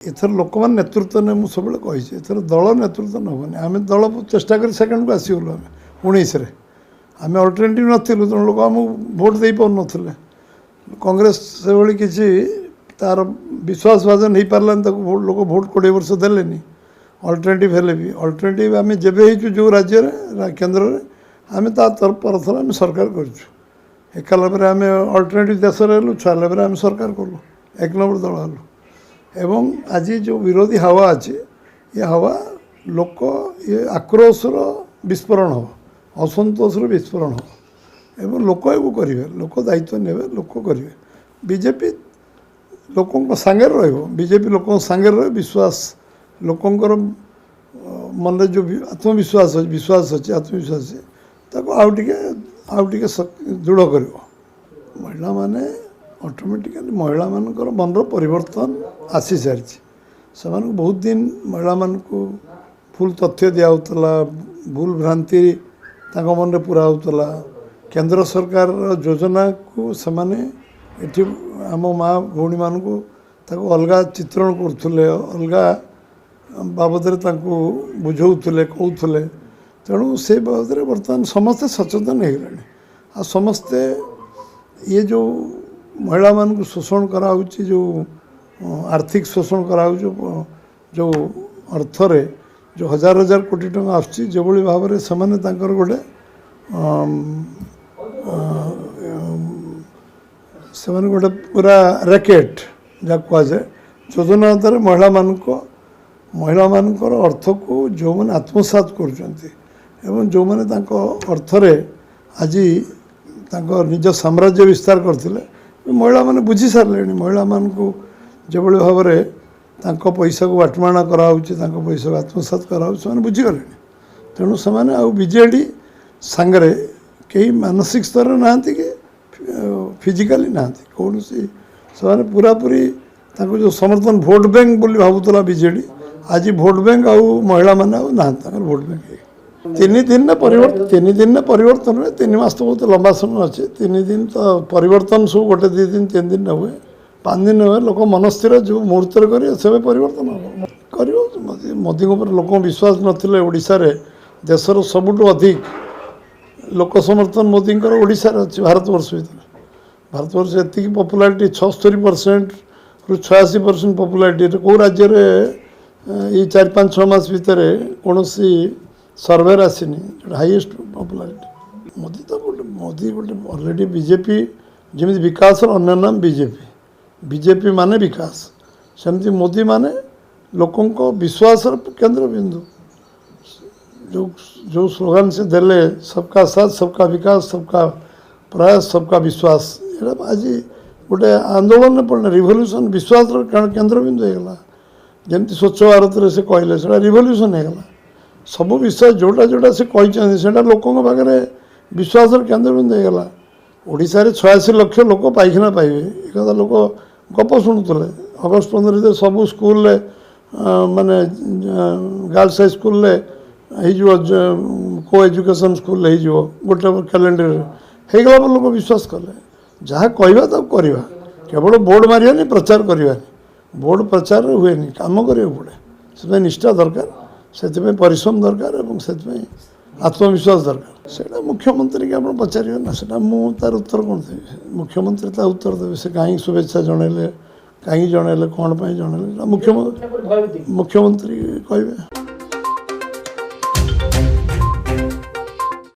एथर लोक मैंने नेतृत्व ने मुझे सब कही एथर दल नेतृत्व नबनी आम दल चेष्टा कर सेकेंड को आसगलु आम 19 आम अल्टरनेटिव नथिलु तेणु लोक आम भोट दे पार नथिले कांग्रेस से भाई किसी तार विश्वास भाजन हो पार्लानी लोक भोट 20 वर्ष देलेनी अल्टरनेटिव हेले भी अल्टरनेटिव आम जेबे जो राज्य केन्द्र में आम पर थर आम सरकार करुँ आम अल्टरनेटिव देश रहलु 6 लेवल आम सरकार कलु 1 नंबर दल हलु एवं आज जो विरोधी हावा अच्छे ये हावा लोक ये आक्रोशर विस्फोरण हो असंतोषर विस्फोरण हो एवं लोक ये करेंगे लोक दायित्व ने लोक करेंगे बीजेपी लोक सांगे बीजेपी लोक सांगे विश्वास लोकंर मन जो आत्मविश्वास अच्छे आत्मविश्वास आउटे दृढ़ कर महिला माने ऑटोमेटिकली महिला मानकर मन परिवर्तन आसी सारी से बहुत दिन महिला मान को भूल तथ्य दिखाला भूल भ्रांति मन पूरा होता केंद्र सरकार योजना को सेमाने एठी आम माँ भौणी मान को अलग चित्रण करुले अलग बाबद बुझाऊले कहते तेणु से बाबद बर्तमान समस्ते सचेतन हो गले आ समस्ते ये जो महिला मान को शोषण कराऊँ जो आर्थिक शोषण कराऊँ जो अर्थरे जो हजार हजार कोटी टंका आसुच्ची जो भाव में से गोटे गोटे पूरा रैकेट जहाँ कहुए योजना आधार महिला मानकर अर्थ को जो मैंने आत्मसात कर जो मैंने अर्थरे आज निज साम्राज्य विस्तार करते महिला माने बुझी सारे महिला मान को जो भाव में पैसा को बाटमाणा कराऊँ पैसा को आत्मसात कराऊँ बुझीगले तेणु से बीजेडी सांगरे कई मानसिक स्तर ना कि फिजिकाली ना कौन से पूरा पूरी जो समर्थन भोट बैंक बोली भावुला बीजेडी आज भोट बैंक आउ महिला माने ना भोट बैंक 3 दिन परिवर्तन हुए 3 मास तो बहुत लंबा समय अच्छे 3 दिन तो परिवर्तन सब गोटे 2 दिन 3 दिन न हुए 5 दिन हुए लोक मनस्थिर जो मुहूर्त करेंगे से परिवर्तन हम कर मोदी लोक विश्वास नथिले ओडिशा रे देशर सबुठु अधिक लोक समर्थन मोदी ओडिशा रे अच्छी भारतवर्ष भारतवर्ष एति पॉपुलैरिटी 76% रु 86% पॉपुलैरिटी कौ राज्य ये 4-5-6 मास भितर कौन सर्वेर आसनी जो हाईएस्ट पॉपुलैरिटी मोदी गोटे ऑलरेडी बीजेपी जमी विकास अन्य नाम बीजेपी माने विकास सेमती मोदी माने लोकों को विश्वास केंद्र बिंदु जो स्लोगान से देले सबका साथ सबका विकास सबका प्रयास सबका विश्वास आज गोटे आंदोलन पड़ना रिवोल्यूशन विश्वास केंद्र बिंदु होगा जमी स्वच्छ भारत रे से कहले से रिवोल्यूशन होगा सब विषय जोटा जोटा से कहते से लोकों पाखे विश्वास केंद्र बिंदु होगा ओडिशा रे 86 लाख लोक पाइखाना पाइबे एक लोक गप शुणुले अगस्ट 15 सबू स्कूल माने गर्ल्स हाई स्कूल को एजुकेशन स्कूल हो गोटे कैलेंडर होगला लोक विश्वास कले जहाँ कहवा तब करवा केवल बोर्ड मारियानी प्रचार करवानी बोर्ड प्रचार हुए काम करा पड़े से निष्ठा दरकार से परिश्रम दरकार से आत्मविश्वास दरकार से मुख्यमंत्री के आप पचारे ना से तार उत्तर कौन देवी मुख्यमंत्री ता उत्तर देवे से कहीं शुभेच्छा जनइले कहीं जनइले कौन जनइले मुख्यमंत्री कहे।